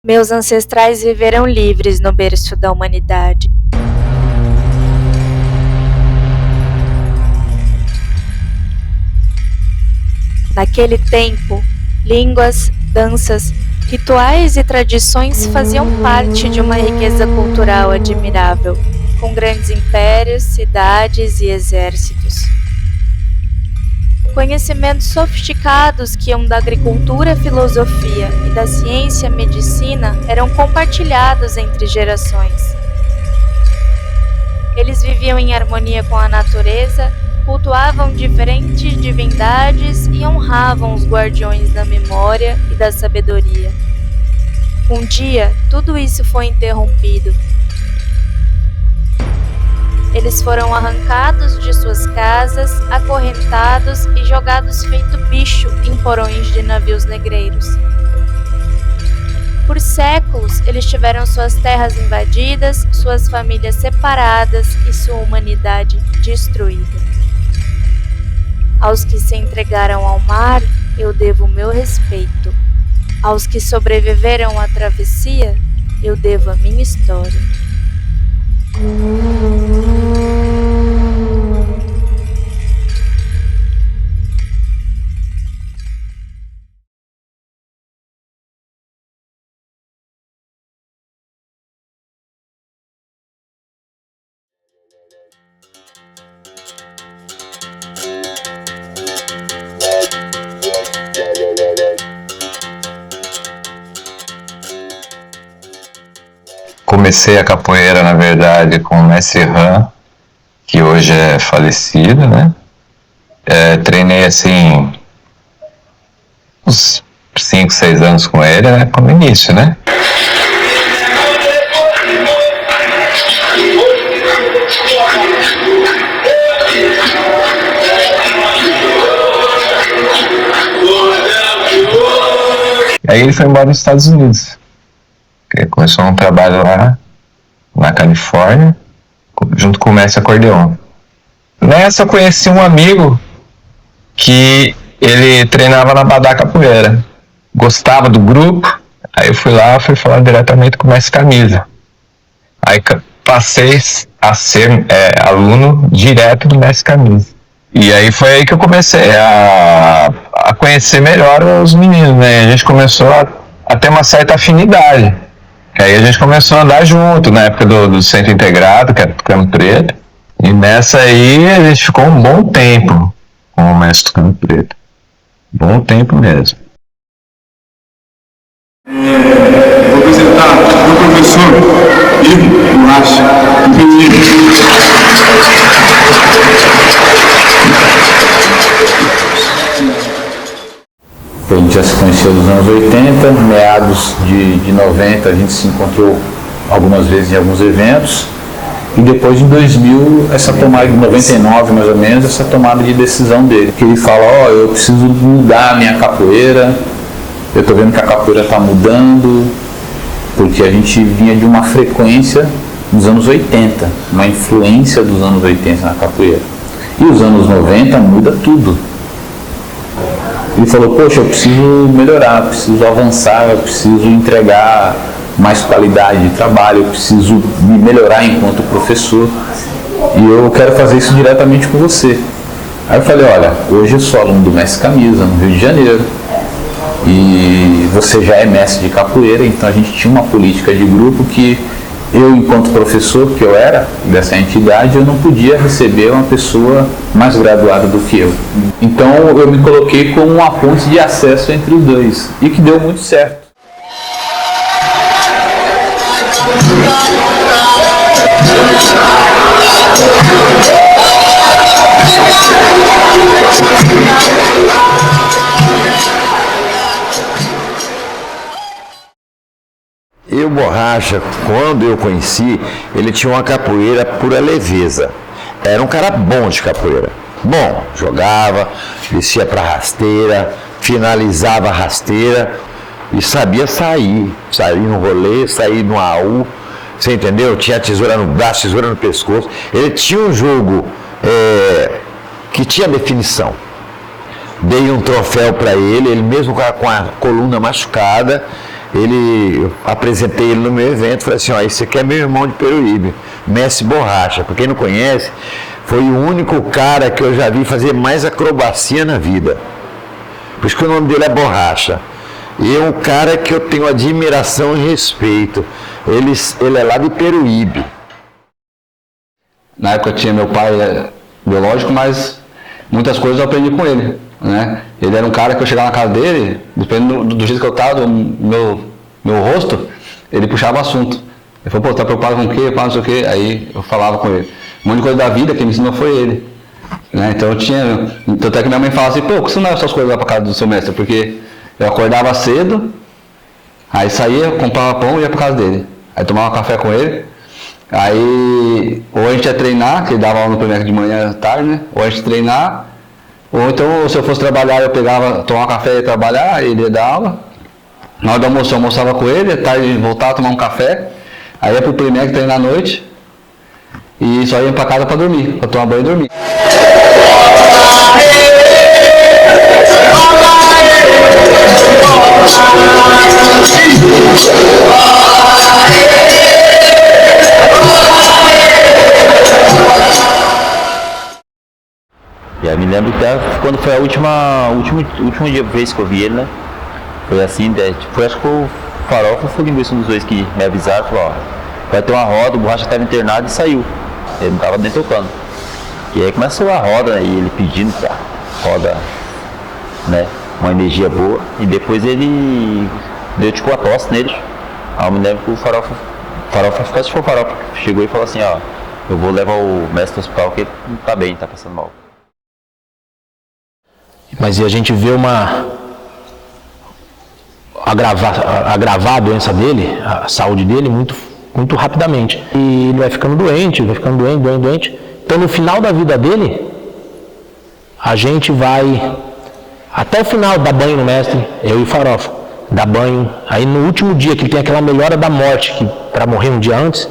Meus ancestrais viveram livres no berço da humanidade. Naquele tempo, línguas, danças, rituais e tradições faziam parte de uma riqueza cultural admirável, com grandes impérios, cidades e exércitos. Conhecimentos sofisticados que iam da agricultura à filosofia e da ciência à medicina eram compartilhados entre gerações. Eles viviam em harmonia com a natureza, cultuavam diferentes divindades e honravam os guardiões da memória e da sabedoria. Um dia, tudo isso foi interrompido. Eles foram arrancados de suas casas, acorrentados e jogados feito bicho em porões de navios negreiros. Por séculos, eles tiveram suas terras invadidas, suas famílias separadas e sua humanidade destruída. Aos que se entregaram ao mar, eu devo meu respeito. Aos que sobreviveram à travessia, eu devo a minha história. Comecei a capoeira, na verdade, com o mestre Ram, que hoje é falecido, né? Treinei, assim, uns 5, 6 anos com ele, né? Como início, né? Aí ele foi embora nos Estados Unidos. Ele começou um trabalho lá na Califórnia, junto com o mestre acordeon. Nessa eu conheci um amigo que ele treinava na Badá Capoeira. Gostava do grupo, aí eu fui falar diretamente com o mestre Camisa. Aí passei a ser aluno direto do mestre Camisa. E aí foi aí que eu comecei a conhecer melhor os meninos, né? A gente começou a ter uma certa afinidade. Aí a gente começou a andar junto, na época do Centro Integrado, que era Tucano Preto. E nessa aí a gente ficou um bom tempo com o mestre Tucano Preto. Bom tempo mesmo. Vou apresentar o professor Ivo Borracha. A gente já se conheceu nos anos 80, meados de 90 a gente se encontrou algumas vezes em alguns eventos, e depois em 2000, essa tomada, em 99 mais ou menos, essa tomada de decisão dele, que ele fala, eu preciso mudar a minha capoeira, eu estou vendo que a capoeira está mudando, porque a gente vinha de uma frequência dos anos 80, uma influência dos anos 80 na capoeira, e os anos 90 muda tudo. Ele falou, poxa, eu preciso melhorar, eu preciso avançar, eu preciso entregar mais qualidade de trabalho, eu preciso me melhorar enquanto professor e eu quero fazer isso diretamente com você. Aí eu falei, olha, hoje eu sou aluno do Mestre Camisa, no Rio de Janeiro, e você já é mestre de capoeira, então a gente tinha uma política de grupo que eu, enquanto professor, que eu era dessa entidade, eu não podia receber uma pessoa mais graduada do que eu. Então eu me coloquei como uma ponte de acesso entre os dois, e que deu muito certo. E o Borracha, quando eu conheci, ele tinha uma capoeira pura leveza. Era um cara bom de capoeira. Bom, jogava, descia para rasteira, finalizava a rasteira e sabia sair no rolê, sair no AU, você entendeu? Tinha tesoura no braço, tesoura no pescoço. Ele tinha um jogo que tinha definição. Dei um troféu para ele mesmo com a coluna machucada, eu apresentei ele no meu evento, falei assim, ó, esse aqui é meu irmão de Peruíbe, Mestre Borracha. Pra quem não conhece, foi o único cara que eu já vi fazer mais acrobacia na vida. Por isso que o nome dele é Borracha. E é um cara que eu tenho admiração e respeito. Ele é lá de Peruíbe. Na época tinha meu pai biológico, mas muitas coisas eu aprendi com ele, né? Ele era um cara que eu chegava na casa dele, dependendo do jeito que eu estava, do meu rosto, ele puxava o assunto. Ele falou, pô, tá preocupado com o quê? Não sei o quê. Aí eu falava com ele. Um monte de coisa da vida, quem me ensinou foi ele. Né? Então eu tinha... Tanto é que minha mãe falava assim, pô, por que você não leva essas coisas lá pra casa do seu mestre? Porque eu acordava cedo, aí saía, comprava pão e ia pra casa dele. Aí tomava um café com ele. Aí, ou a gente ia treinar, que ele dava aula no primeiro de manhã à tarde, né? Ou a gente ia treinar, ou então se eu fosse trabalhar, eu pegava, tomava um café e ia trabalhar, ele ia dar aula. Na hora do almoço eu almoçava com ele, à tarde voltava, tomar um café, aí ia pro primeiro treinar à noite, e só ia pra casa pra dormir, pra tomar banho e dormir. E eu me lembro que quando foi a última vez que eu vi ele, né? Foi assim, foi acho que o Farofa foi um dos dois que me avisaram, falou, ó, vai ter uma roda, o Borracha estava internado e saiu. Ele não estava nem tocando. E aí começou a roda, e ele pedindo pra roda, né? Uma energia boa. E depois ele deu tipo a tosse nele. Aí eu me lembro que o Farofa quase foi o Farofa, chegou e falou assim, ó, eu vou levar o mestre ao hospital que ele não tá bem, tá passando mal. Mas a gente vê agravar a doença dele, a saúde dele muito rapidamente. E ele vai ficando doente. Então no final da vida dele, a gente vai até o final dar banho no mestre, eu e o Farofa, dar banho. Aí no último dia que ele tem aquela melhora da morte, que para morrer um dia antes,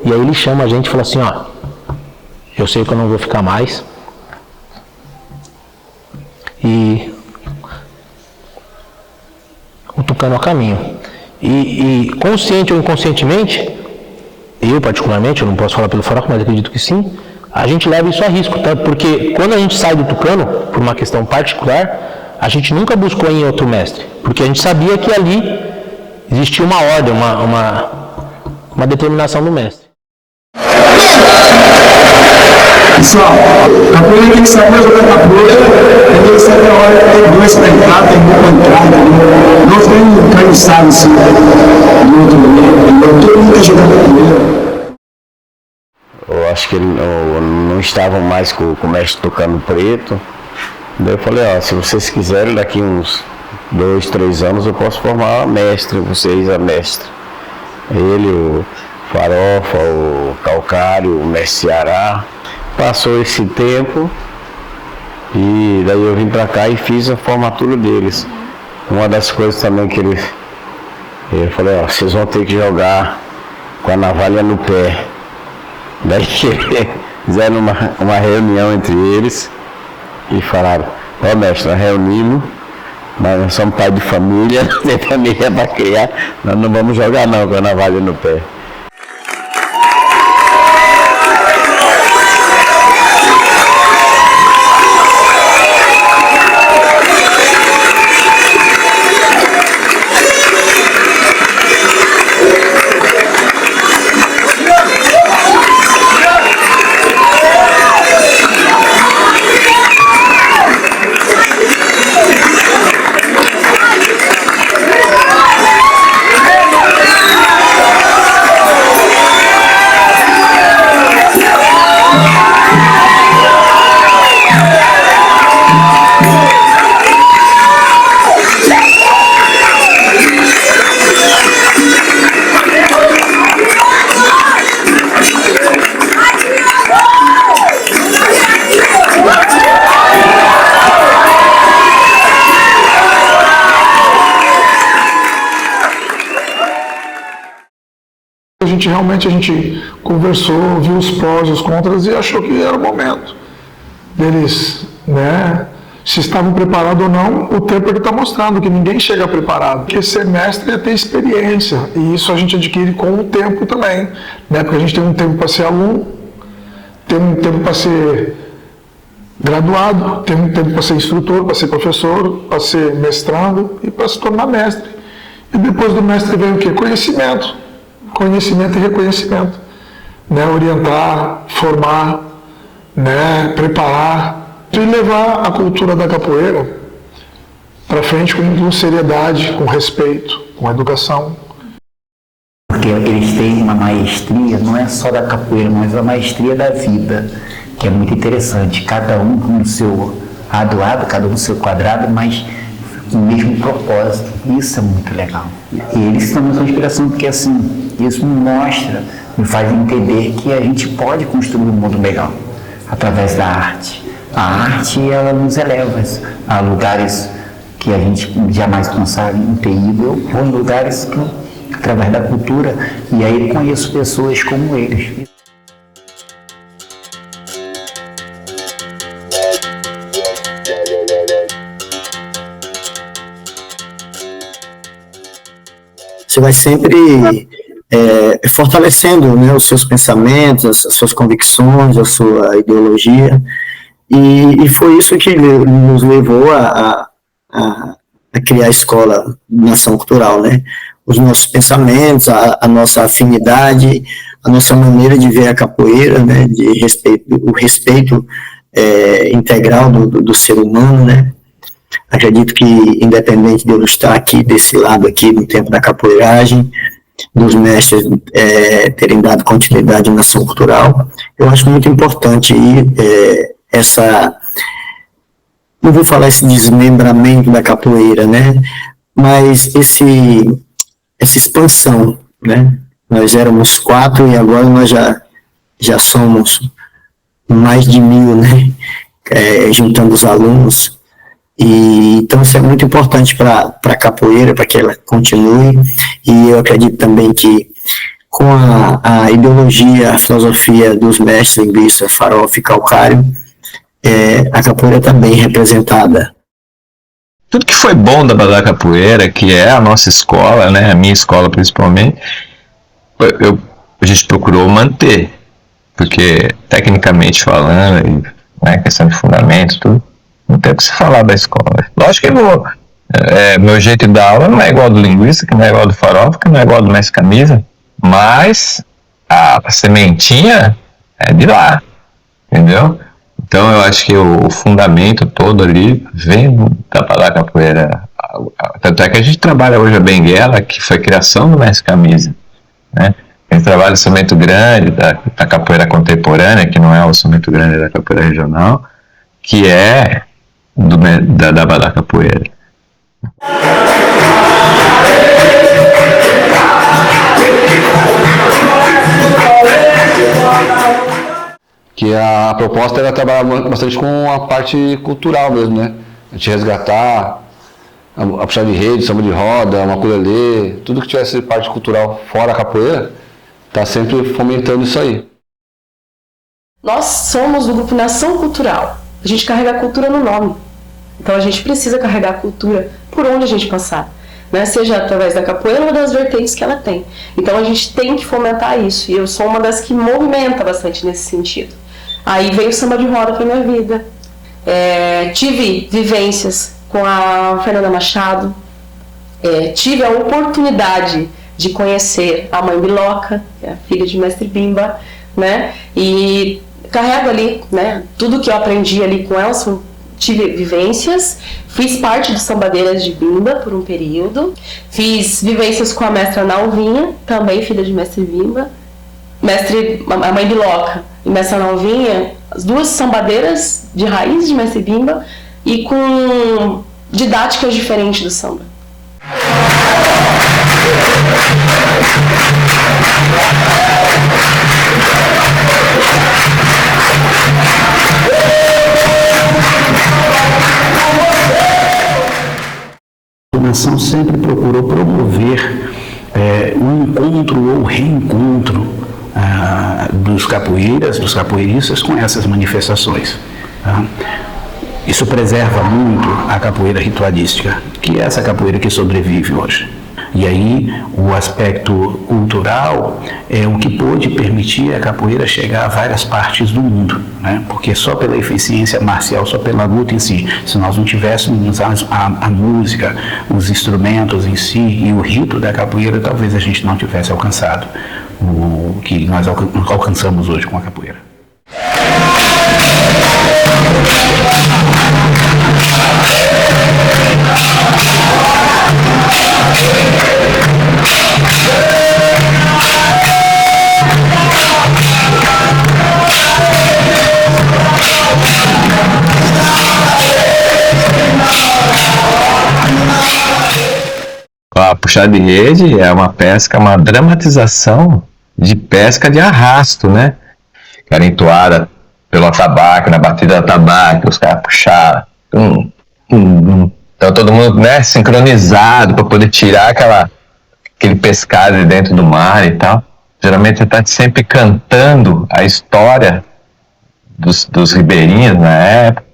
e aí ele chama a gente e fala assim, ó, eu sei que eu não vou ficar mais. E cutucando ao caminho. E consciente ou inconscientemente, eu particularmente, eu não posso falar pelo Farofa, mas acredito que sim, a gente leva isso a risco, tá? Porque quando a gente sai do tucano, por uma questão particular, a gente nunca buscou em outro mestre, porque a gente sabia que ali existia uma ordem, uma determinação do mestre. Pessoal, capoeira tem que saber jogar capoeira, tem que saber a hora que tem dois para entrar, tem um para entrar, não tem cansado assim, do outro lado, todo mundo quer jogar capoeira. Eu acho que não estavam mais com o mestre tocando preto. Daí eu falei, ó, se vocês quiserem, daqui uns 2, 3 anos eu posso formar mestre, vocês a mestre. Ele, o Farofa, o Calcário, o mestre Ceará. Passou esse tempo e daí eu vim pra cá e fiz a formatura deles. Uma das coisas também que ele falou, ó, vocês vão ter que jogar com a navalha no pé. Daí fizeram uma reunião entre eles e falaram, ó mestre, nós reunimos, mas nós somos pai de família, tem família para criar, nós não vamos jogar não com a navalha no pé. Realmente a gente conversou, viu os prós e os contras e achou que era o momento deles, né, Se estavam preparados ou não, o tempo ele está mostrando que ninguém chega preparado. Porque ser mestre é ter experiência, e isso a gente adquire com o tempo também, né? Porque a gente tem um tempo para ser aluno, tem um tempo para ser graduado, tem um tempo para ser instrutor, para ser professor, para ser mestrando e para se tornar mestre. E depois do mestre vem o quê? Conhecimento. Conhecimento e reconhecimento. Né? Orientar, formar, né? Preparar e levar a cultura da capoeira para frente com seriedade, com respeito, com educação. Porque eles têm uma maestria, não é só da capoeira, mas a maestria da vida, que é muito interessante. Cada um com o seu lado, cada um no seu quadrado, mas com o mesmo propósito. Isso é muito legal. E eles também são inspiração, porque assim, isso me mostra, me faz entender que a gente pode construir um mundo melhor através da arte. A arte, ela nos eleva a lugares que a gente jamais pensava em ter ido. Eu vou em lugares que, através da cultura, e aí conheço pessoas como eles. Você vai sempre fortalecendo, né, os seus pensamentos, as suas convicções, a sua ideologia, e foi isso que nos levou a criar a Escola Nação Cultural, né? Os nossos pensamentos, a nossa afinidade, a nossa maneira de ver a capoeira, né? O respeito integral do ser humano, né? Acredito que, independente de eu estar aqui, desse lado aqui, no tempo da capoeiragem, dos mestres terem dado continuidade à Nação Cultural, eu acho muito importante não vou falar esse desmembramento da capoeira, né, mas essa expansão, né, nós éramos 4 e agora nós já somos mais de 1000, né, juntando os alunos. E então isso é muito importante para a capoeira, para que ela continue, e eu acredito também que com a ideologia, a filosofia dos mestres Linguiça, Farofa e Calcário, a capoeira está bem representada. Tudo que foi bom da capoeira, que é a nossa escola, né, a minha escola principalmente, a gente procurou manter, porque tecnicamente falando, né, questão de fundamento, tudo, não tem o que se falar da escola. Lógico que meu jeito de dar aula não é igual do Linguiça, que não é igual do Farofa, que não é igual do Mestre Camisa, mas a sementinha é de lá, entendeu? Então eu acho que o fundamento todo ali vem da capoeira. Tanto é que a gente trabalha hoje a benguela, que foi criação do Mestre Camisa, né? A gente trabalha o somente grande da capoeira contemporânea, que não é o somente grande da capoeira regional, que é da capoeira. Que a proposta era trabalhar bastante com a parte cultural mesmo, né? A gente resgatar a puxada de rede, samba de roda, uma ukulele, tudo que tivesse parte cultural fora a capoeira, tá sempre fomentando isso aí. Nós somos do grupo Nação Cultural. A gente carrega a cultura no nome. Então a gente precisa carregar a cultura por onde a gente passar, né? Seja através da capoeira ou das vertentes que ela tem. Então a gente tem que fomentar isso. E eu sou uma das que movimenta bastante nesse sentido. Aí veio o samba de roda para minha vida. Tive vivências com a Fernanda Machado. Tive a oportunidade de conhecer a mãe Biloca, que é a filha de Mestre Bimba, né? E carrego ali, né, tudo que eu aprendi ali com ela. Tive vivências, fiz parte de Sambadeiras de Bimba por um período, fiz vivências com a mestra Nalvinha, também filha de Mestre Bimba, a mãe Biloca e mestra Nalvinha, as duas sambadeiras de raiz de Mestre Bimba e com didáticas diferentes do samba. A nação sempre procurou promover um encontro ou reencontro dos capoeiras, dos capoeiristas com essas manifestações. Tá? Isso preserva muito a capoeira ritualística, que é essa capoeira que sobrevive hoje. E aí o aspecto cultural é o que pôde permitir a capoeira chegar a várias partes do mundo, né? Porque só pela eficiência marcial, só pela luta em si, se nós não tivéssemos a música, os instrumentos em si e o rito da capoeira, talvez a gente não tivesse alcançado o que nós alcançamos hoje com a capoeira. A puxada de rede é uma pesca, uma dramatização de pesca de arrasto, né? Que era entoada pelo atabaque, na batida do atabaque, os caras puxaram. Então todo mundo, né, sincronizado para poder tirar aquele pescado de dentro do mar e tal. Geralmente você está sempre cantando a história dos ribeirinhos na época.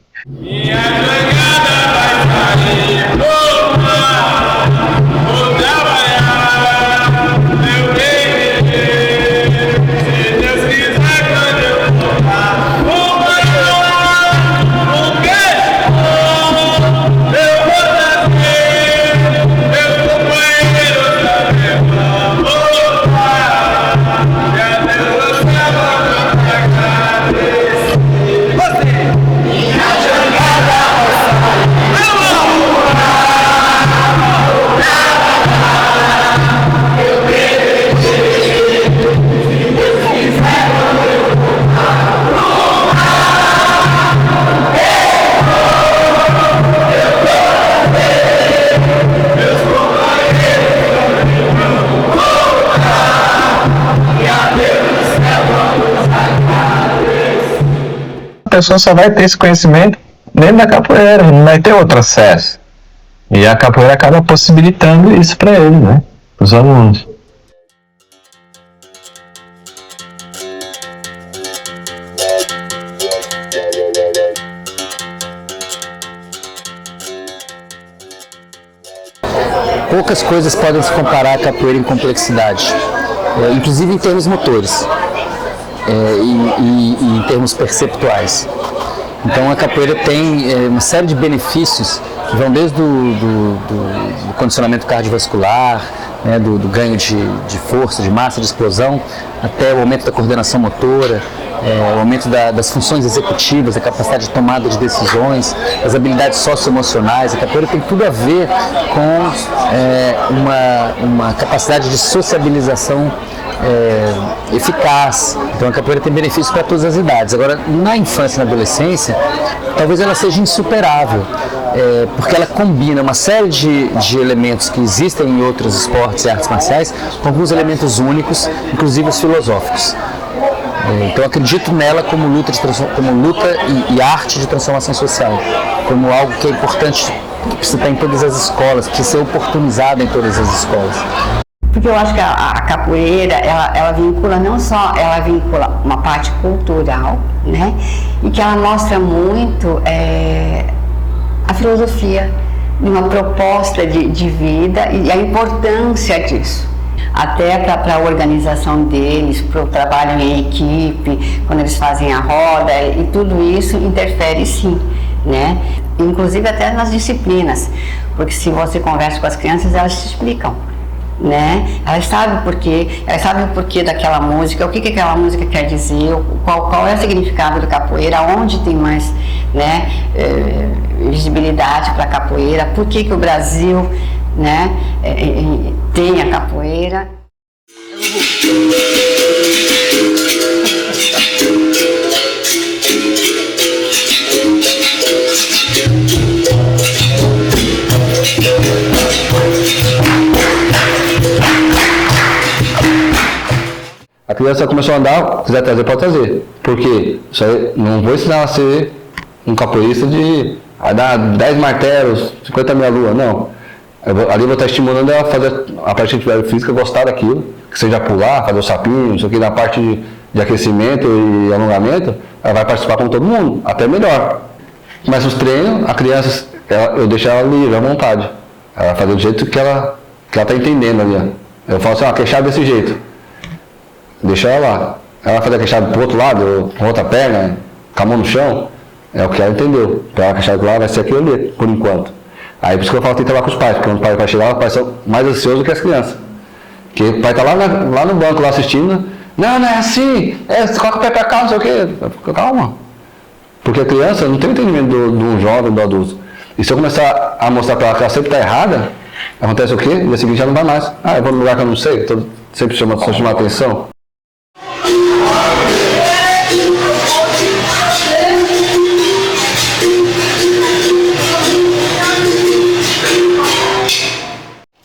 A pessoa só vai ter esse conhecimento dentro da capoeira, não vai ter outro acesso. E a capoeira acaba possibilitando isso para eles, né? Para os alunos. Poucas coisas podem se comparar à capoeira em complexidade, inclusive em termos motores. E em termos perceptuais. Então a capoeira tem uma série de benefícios que vão desde do condicionamento cardiovascular, né, do ganho de força, de massa, de explosão, até o aumento da coordenação motora, o aumento das funções executivas, a capacidade de tomada de decisões, as habilidades socioemocionais. A capoeira tem tudo a ver com uma capacidade de sociabilização eficaz. Então a capoeira tem benefícios para todas as idades. Agora, na infância e na adolescência, talvez ela seja insuperável, porque ela combina uma série de elementos que existem em outros esportes e artes marciais com alguns elementos únicos, inclusive os filosóficos. Então eu acredito nela como luta e arte de transformação social, como algo que é importante, que precisa estar em todas as escolas, precisa ser oportunizado em todas as escolas. Porque eu acho que a capoeira, ela vincula não só, ela vincula uma parte cultural, né? E que ela mostra muito a filosofia de uma proposta de vida e a importância disso. Até para a organização deles, para o trabalho em equipe, quando eles fazem a roda, e tudo isso interfere sim, né? Inclusive até nas disciplinas, porque se você conversa com as crianças, elas te explicam, né? Elas sabem o porquê daquela música, o que aquela música quer dizer, qual é o significado da capoeira, onde tem mais, né, visibilidade para a capoeira, por que o Brasil, né, tem a capoeira. A criança começou a andar, quiser trazer, pode trazer. Por quê? Isso aí, não vou ensinar ela a ser um capoeirista de dar 10 martelos, 50 mil lua, não. Ali eu vou estar estimulando ela a fazer a parte de atividade física, gostar daquilo, que seja pular, fazer o sapinho, isso aqui na parte de aquecimento e alongamento, ela vai participar com todo mundo, até melhor. Começa os treinos, a criança, eu deixo ela livre, à vontade. Ela vai fazer do jeito que ela tá entendendo ali, ó. Eu falo assim, queixada desse jeito. Deixa ela lá. Ela vai fazer a queixada pro outro lado, com outra perna, com a mão no chão. É o que ela entendeu. Para ela queixada lá vai ser aquilo ali, por enquanto. Aí por isso que eu falo que tem que trabalhar com os pais, porque quando o pai vai chegar, os pais são mais ansiosos do que as crianças. Porque o pai tá lá no banco, lá assistindo. Não é assim, você coloca o pé pra cá, não sei o quê. Calma. Porque a criança não tem entendimento de um jovem, do adulto. E se eu começar a mostrar para ela que ela sempre está errada, acontece o quê? No dia seguinte já não vai mais. Eu vou num lugar que eu não sei, tô sempre chamando atenção.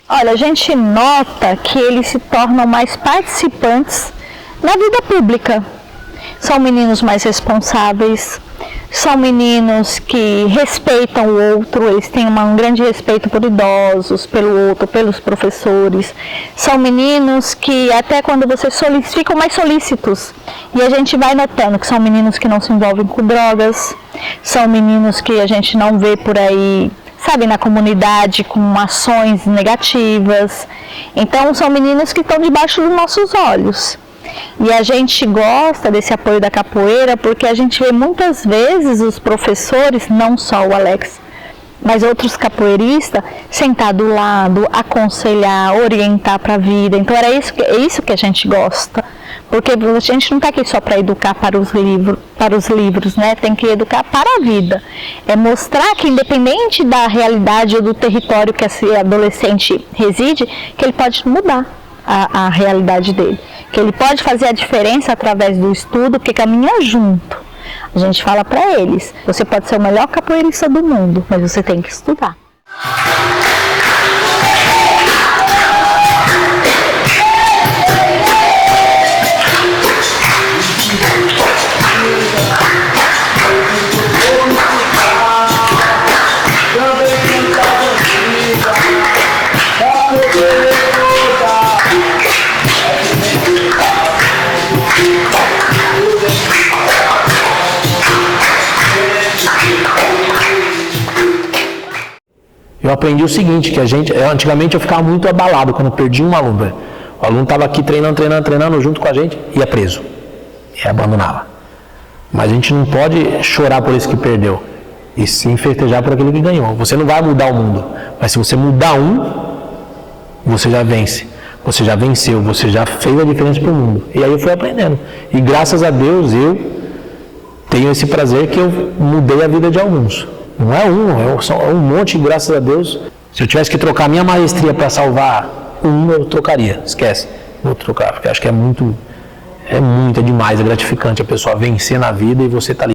Olha, a gente nota que eles se tornam mais participantes na vida pública. São meninos mais responsáveis, são meninos que respeitam o outro, eles têm um grande respeito por idosos, pelo outro, pelos professores. São meninos que até quando você ficam mais solícitos. E a gente vai notando que são meninos que não se envolvem com drogas, são meninos que a gente não vê por aí, sabe, na comunidade com ações negativas. Então são meninos que estão debaixo dos nossos olhos. E a gente gosta desse apoio da capoeira porque a gente vê muitas vezes os professores, não só o Alex, mas outros capoeiristas, sentar do lado, aconselhar, orientar para a vida. Então é isso que a gente gosta. Porque a gente não está aqui só para educar para os livros, né? Tem que educar para a vida. É mostrar que independente da realidade ou do território que esse adolescente reside, que ele pode mudar a realidade dele. Que ele pode fazer a diferença através do estudo, que caminha junto. A gente fala para eles, você pode ser o melhor capoeirista do mundo, mas você tem que estudar. Eu aprendi o seguinte, que antigamente eu ficava muito abalado quando perdi um aluno. Velho. O aluno estava aqui treinando junto com a gente, ia preso, e abandonava. Mas a gente não pode chorar por esse que perdeu, e sim festejar por aquele que ganhou. Você não vai mudar o mundo, mas se você mudar você já vence. Você já venceu, você já fez a diferença para o mundo. E aí eu fui aprendendo. E graças a Deus eu tenho esse prazer que eu mudei a vida de alguns. Não é um monte, graças a Deus. Se eu tivesse que trocar minha maestria para salvar eu trocaria. Esquece. Vou trocar, porque acho que é demais, é gratificante a pessoa vencer na vida e você tá ali.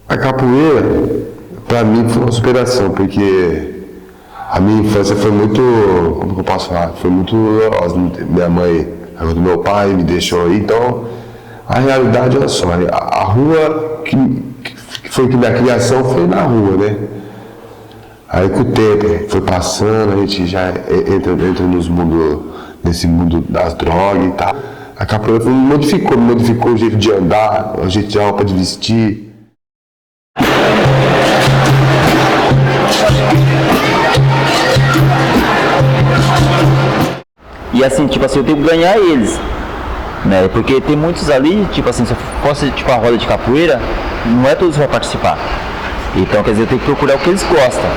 A capoeira, para mim, foi uma superação, porque a minha infância foi muito, como eu posso falar, foi muito dolorosa. Minha mãe, do meu pai, me deixou aí, então a realidade, olha só, a rua que foi que minha criação foi na rua, né? Aí com o tempo foi passando, a gente já entra nesse mundo das drogas e tal. A capoeira modificou o jeito de andar, o jeito de roupa de vestir. E assim, tipo assim, eu tenho que ganhar eles, né? Porque tem muitos ali, tipo assim, se eu fosse tipo a roda de capoeira, não é todos que vão participar. Então, quer dizer, eu tenho que procurar o que eles gostam,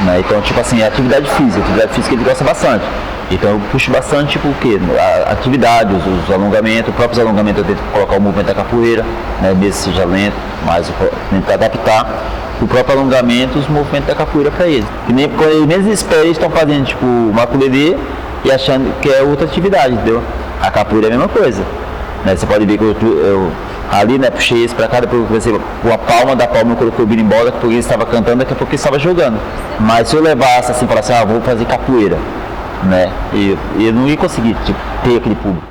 né? Então, tipo assim, a atividade física eles gostam bastante. Então eu puxo bastante, tipo, o quê? A atividade, os alongamentos, os próprios alongamentos eu tento colocar o movimento da capoeira, né? Mesmo seja lento, mas eu tento adaptar o próprio alongamento, os movimentos da capoeira para eles. Que nem eles esperam, eles estão fazendo, tipo, uma maculelê e achando que é outra atividade, entendeu? A capoeira é a mesma coisa, né? Você pode ver que eu ali, né, puxei esse pra cá, depois com a palma da palma eu coloquei o birimbola, porque ele estava cantando, daqui a pouco ele estava jogando. Mas se eu levasse assim, falasse, vou fazer capoeira, né, e eu não ia conseguir, tipo, ter aquele público.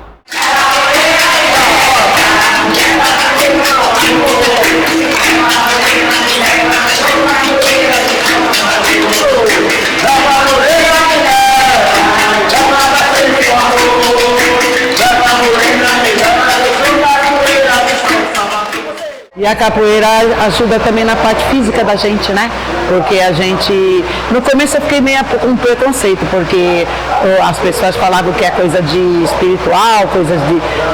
E a capoeira ajuda também na parte física da gente, né? Porque a gente... No começo eu fiquei meio com preconceito, porque as pessoas falavam que é coisa de espiritual, coisas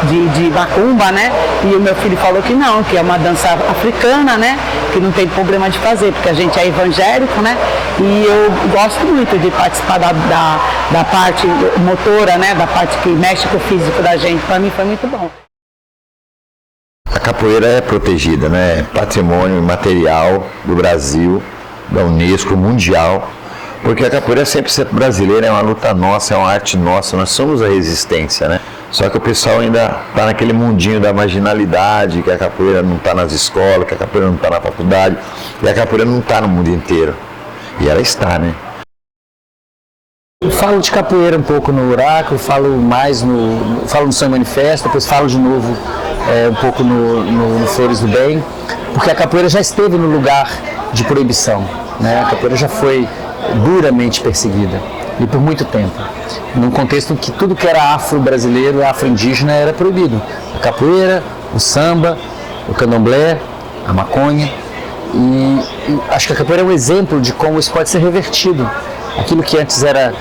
de macumba, né? E o meu filho falou que não, que é uma dança africana, né? Que não tem problema de fazer, porque a gente é evangélico, né? E eu gosto muito de participar da parte motora, né? Da parte que mexe com o físico da gente. Para mim foi muito bom. A capoeira é protegida, né? Patrimônio imaterial do Brasil, da Unesco, mundial, porque a capoeira é 100% brasileira, é uma luta nossa, é uma arte nossa, nós somos a resistência, né? Só que o pessoal ainda está naquele mundinho da marginalidade, que a capoeira não está nas escolas, que a capoeira não está na faculdade, e a capoeira não está no mundo inteiro. E ela está, né? Eu falo de capoeira um pouco no Oráculo, falo no Sonho Manifesto, depois falo de novo um pouco no Flores do Bem, porque a capoeira já esteve no lugar de proibição, né? A capoeira já foi duramente perseguida, e por muito tempo, num contexto em que tudo que era afro-brasileiro e afro-indígena era proibido. A capoeira, o samba, o candomblé, a maconha, e acho que a capoeira é um exemplo de como isso pode ser revertido. Aquilo que antes era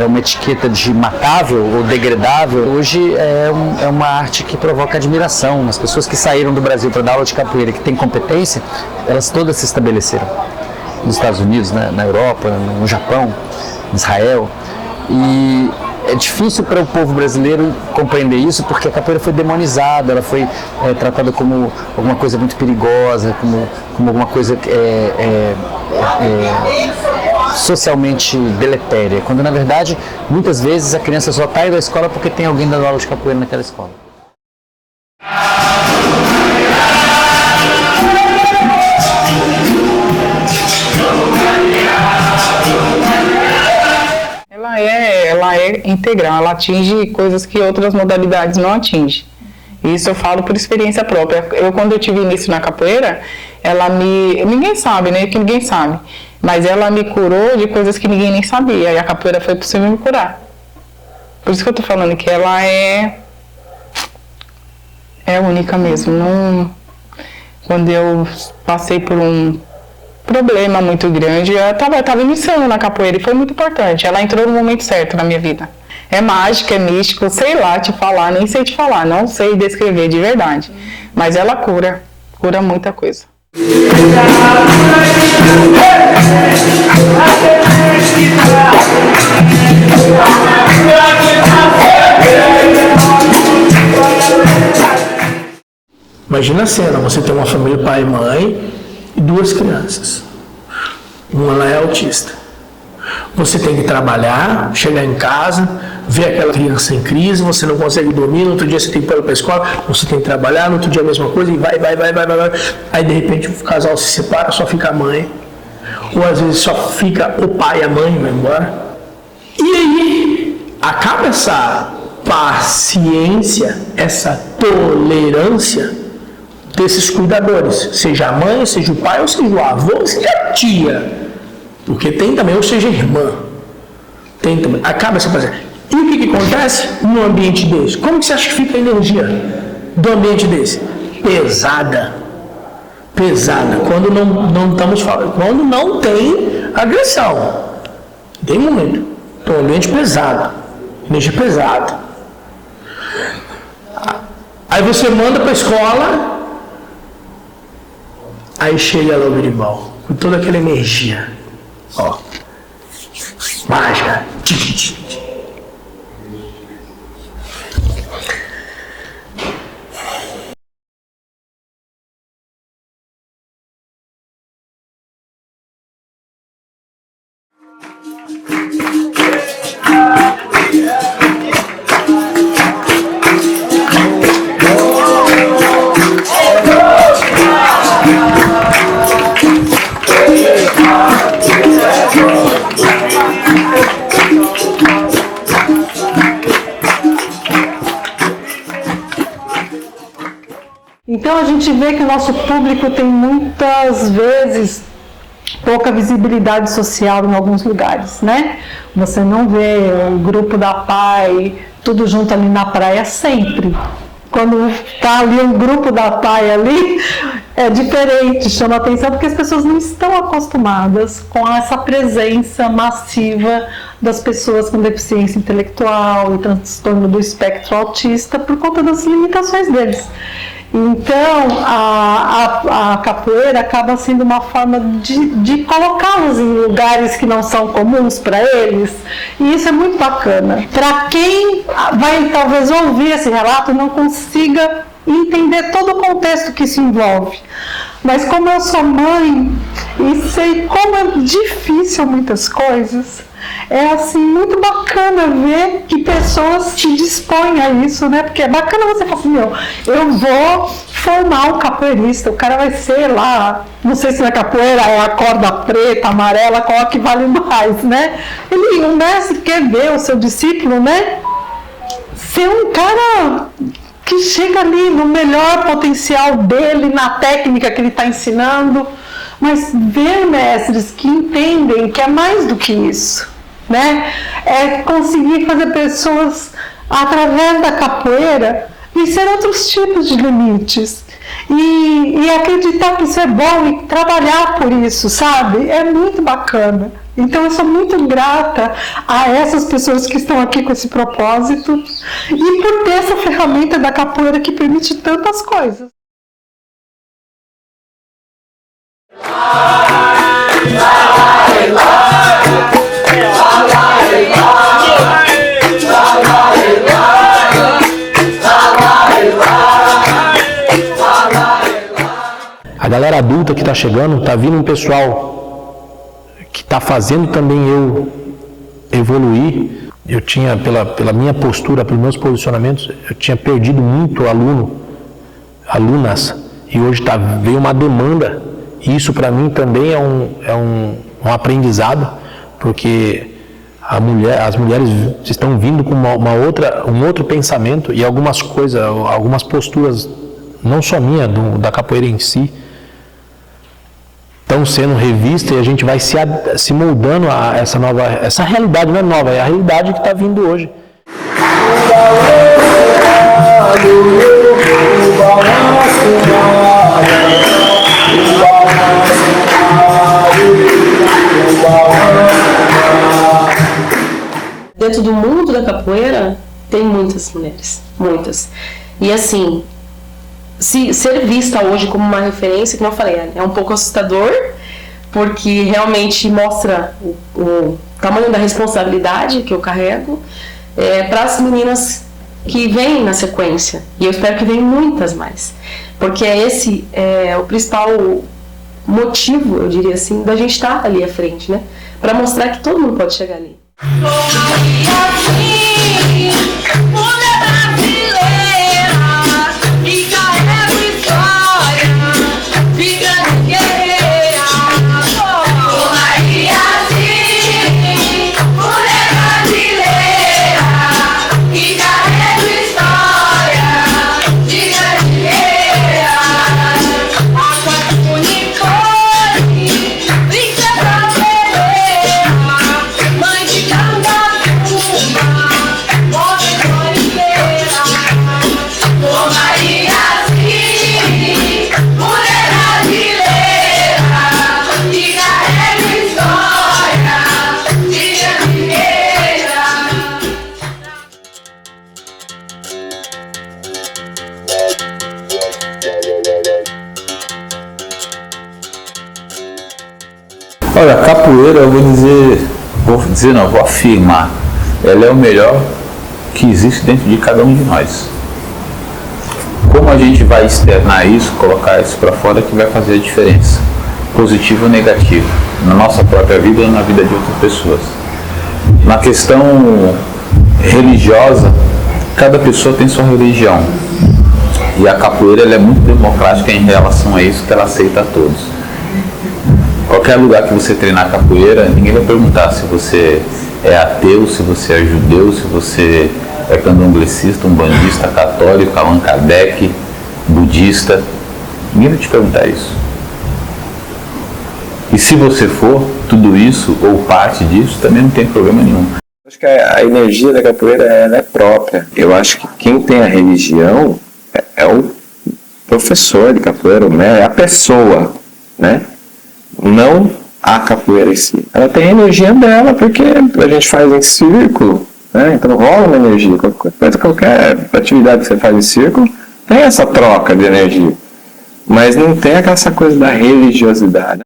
uma etiqueta de matável ou degradável, hoje é uma arte que provoca admiração. As pessoas que saíram do Brasil para dar aula de capoeira, que têm competência, elas todas se estabeleceram nos Estados Unidos, né, na Europa, no Japão, em Israel. E é difícil para o povo brasileiro compreender isso, porque a capoeira foi demonizada, ela foi tratada como alguma coisa muito perigosa, como alguma coisa socialmente deletéria, quando na verdade muitas vezes a criança só está indo da escola porque tem alguém dando aula de capoeira naquela escola. Ela é integral, ela atinge coisas que outras modalidades não atingem. Isso eu falo por experiência própria. Quando eu tive início na capoeira, ninguém sabe, né? Que ninguém sabe. Mas ela me curou de coisas que ninguém nem sabia. E a capoeira foi possível me curar. Por isso que eu tô falando que ela é única mesmo. Quando eu passei por um problema muito grande, eu estava iniciando na capoeira e foi muito importante. Ela entrou no momento certo na minha vida. É mágica, é místico, sei lá te falar, nem sei te falar, não sei descrever de verdade. Mas ela cura muita coisa. Imagina a cena, você tem uma família, pai e mãe e 2 crianças. Uma é autista. Você tem que trabalhar, chegar em casa, ver aquela criança em crise, você não consegue dormir, no outro dia você tem que ir para a escola, você tem que trabalhar, no outro dia a mesma coisa, e vai. Aí de repente o casal se separa, só fica a mãe. Ou às vezes só fica o pai e a mãe, vai embora. E aí acaba essa paciência, essa tolerância desses cuidadores, seja a mãe, seja o pai, ou seja o avô, seja a tia. Porque tem também, ou seja, irmã. Tem também. Acaba essa paciência. E o que acontece num ambiente desse? Como que você acha que fica a energia do ambiente desse? Pesada. Quando não estamos falando, quando não tem agressão. Tem muito. Então, ambiente pesado. Energia pesada. Aí você manda para a escola, aí chega lá o berimbau, com toda aquela energia. Ó. Mágica. Então a gente vê que o nosso público tem muitas vezes pouca visibilidade social em alguns lugares, né? Você não vê o grupo da PAI, tudo junto ali na praia sempre. Quando está ali um grupo da PAI ali, É diferente, chama atenção porque as pessoas não estão acostumadas com essa presença massiva das pessoas com deficiência intelectual e transtorno do espectro autista por conta das limitações deles. Então, a capoeira acaba sendo uma forma de colocá-los em lugares que não são comuns para eles, e isso é muito bacana. Para quem vai talvez ouvir esse relato não consiga entender todo o contexto que isso envolve, mas como eu sou mãe e sei como é difícil muitas coisas, é assim muito bacana ver que pessoas se dispõem a isso, né? Porque é bacana você falar assim, eu vou formar um capoeirista, o cara vai ser lá, não sei se na capoeira é a corda preta, amarela, qual que vale mais, né? O mestre quer ver o seu discípulo, né? Ser um cara que chega ali no melhor potencial dele, na técnica que ele está ensinando, mas ver mestres que entendem que é mais do que isso, né? É conseguir fazer pessoas, através da capoeira, vencer outros tipos de limites e acreditar que isso é bom e trabalhar por isso, sabe? É muito bacana. Então eu sou muito grata a essas pessoas que estão aqui com esse propósito e por ter essa ferramenta da capoeira que permite tantas coisas. A galera adulta que está chegando, está vindo um pessoal que está fazendo também eu evoluir. Eu tinha, pela minha postura, pelos meus posicionamentos, eu tinha perdido muito alunas, e hoje veio uma demanda. E isso para mim também é um aprendizado, porque as mulheres estão vindo com um outro pensamento e algumas coisas, algumas posturas, não só minha, da capoeira em si, estão sendo revistas, e a gente vai se moldando a essa realidade. Não é nova, é a realidade que está vindo hoje. Dentro do mundo da capoeira tem muitas mulheres, muitas. E assim, ser vista hoje como uma referência, como eu falei, é um pouco assustador, porque realmente mostra o tamanho da responsabilidade que eu carrego para as meninas que vêm na sequência. E eu espero que venham muitas mais, porque esse é o principal motivo, eu diria assim, da gente estar ali à frente, né? Para mostrar que todo mundo pode chegar ali. Olha, a capoeira, eu vou afirmar, ela é o melhor que existe dentro de cada um de nós. Como a gente vai externar isso, colocar isso para fora, que vai fazer a diferença, positivo ou negativo, na nossa própria vida ou na vida de outras pessoas. Na questão religiosa, cada pessoa tem sua religião, e a capoeira ela é muito democrática em relação a isso, que ela aceita a todos. Qualquer lugar que você treinar capoeira, ninguém vai perguntar se você é ateu, se você é judeu, se você é candomblecista, umbandista, católico, Allan Kardec, budista. Ninguém vai te perguntar isso. E se você for tudo isso, ou parte disso, também não tem problema nenhum. Acho que a energia da capoeira ela é própria. Eu acho que quem tem a religião é o professor de capoeira, o mestre, é a pessoa, né? Não a capoeira em si. Ela tem a energia dela, porque a gente faz em círculo, né? Então rola uma energia. Qualquer atividade que você faz em círculo tem essa troca de energia. Mas não tem essa coisa da religiosidade.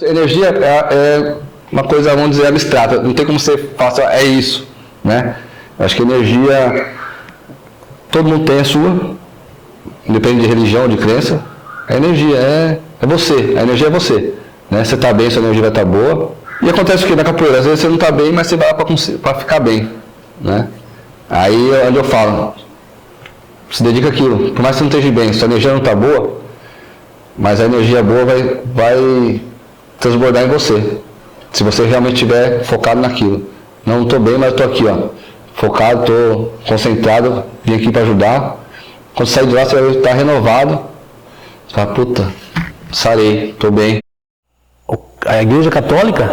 Energia é uma coisa, vamos dizer, abstrata. Não tem como você falar, é isso, né? Eu acho que energia, todo mundo tem a sua, independente de religião, de crença. A energia é você, a energia é você. Né? Você está bem, sua energia vai estar boa. E acontece o que na capoeira? Às vezes você não está bem, mas você vai para ficar bem. Né? Aí é onde eu falo, se dedica àquilo. Por mais que você não esteja bem, sua energia não está boa, mas a energia boa vai transbordar em você. Se você realmente estiver focado naquilo. Não estou bem, mas estou aqui, ó, focado, estou concentrado, vim aqui para ajudar. Quando sair de lá, você vai estar renovado. Você fala, puta, sarei, estou bem. A Igreja Católica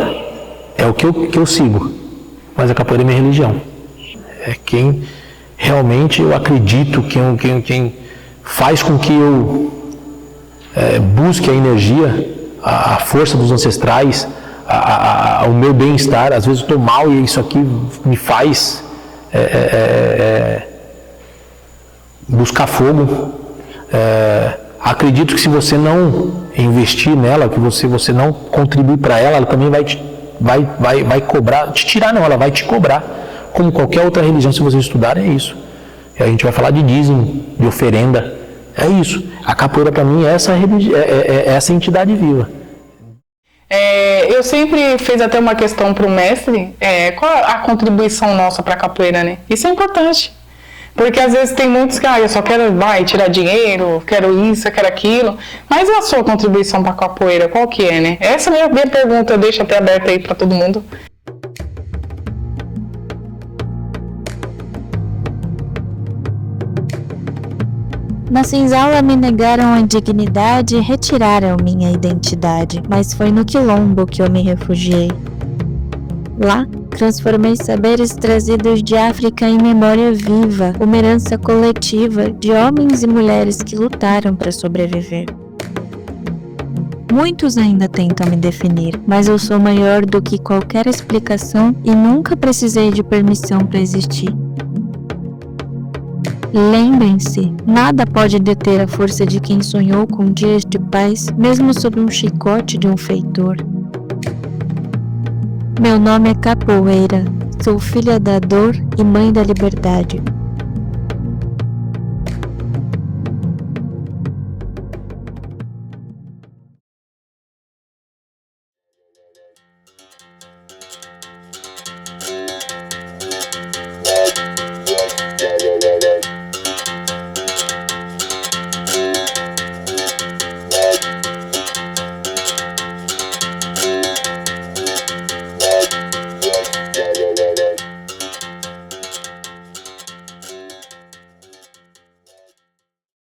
é o que eu sigo, mas a capoeira é minha religião. É quem realmente eu acredito, quem faz com que eu busque a energia, a força dos ancestrais, o meu bem-estar. Às vezes eu estou mal e isso aqui me faz buscar fogo. Acredito que se você não investir nela, que você não contribuir para ela, ela também vai cobrar, te tirar não, ela vai te cobrar. Como qualquer outra religião, se vocês estudarem, é isso. E a gente vai falar de dízimo, de oferenda, é isso. A capoeira para mim é essa entidade viva. Eu sempre fiz até uma questão para o mestre, qual a contribuição nossa para a capoeira, né? Isso é importante. Porque às vezes tem muitos que, eu só quero tirar dinheiro, quero isso, quero aquilo. Mas e a sua contribuição para a capoeira? Qual que é, né? Essa é a minha pergunta, eu deixo até aberta aí para todo mundo. Na senzala me negaram a dignidade e retiraram minha identidade, mas foi no quilombo que eu me refugiei. Lá, transformei saberes trazidos de África em memória viva, uma herança coletiva de homens e mulheres que lutaram para sobreviver. Muitos ainda tentam me definir, mas eu sou maior do que qualquer explicação e nunca precisei de permissão para existir. Lembrem-se, nada pode deter a força de quem sonhou com dias de paz, mesmo sob um chicote de um feitor. Meu nome é Capoeira, sou filha da dor e mãe da liberdade.